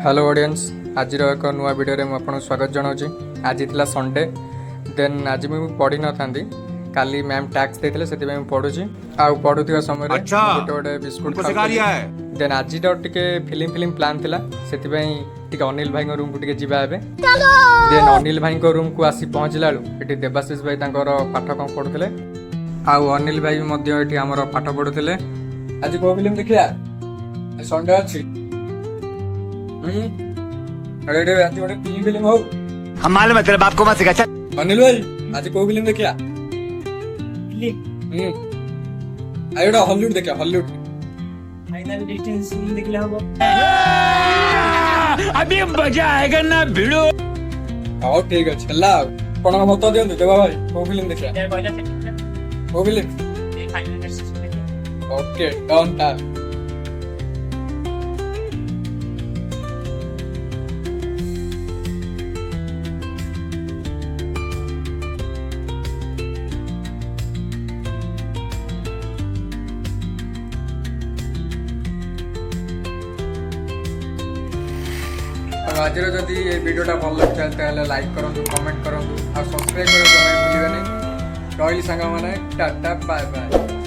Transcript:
Hello audience आज एक नुआ वीडियो में आपको स्वागत जनाऊँ। आज था संडे देन आज मुझे पढ़ी न था काली मैम टैक्स देते से पढ़ुची पढ़ुवा समय अच्छा, गोटे गोटे बिस्कुट देन आज टे फिल्म प्लान थिला से अनिल भाई रूम को जीवा देन अनिल भाई रूम को आसी पहुँचला ये देवाशीष भाई पाठ कौन पढ़ुले अनिल भाई भी आमर पाठ पढ़ुले। आज कौ फिल्म देखिया संडे अच्छी आज गोटे फिल्म हो हमारे मतलब आपको मत सिखा। अनिल भाई आज कौ फिल्म देखिया आज गोटे हॉलीवुड देखिया हॉलीवुड अभी मजा आएगा ना भिड़ो। हाँ ठीक अच्छे कौन मत दिखाँ देवा भाई कौ फिल्म देखिया कौ फिल्म ओके डन टा आज जदि ये वीडियोटा भल लगे लाइक करूँ कमेंट करूँ और सब्सक्राइब करने भूलें। रही सांग मैंने टाटा बाय बाय।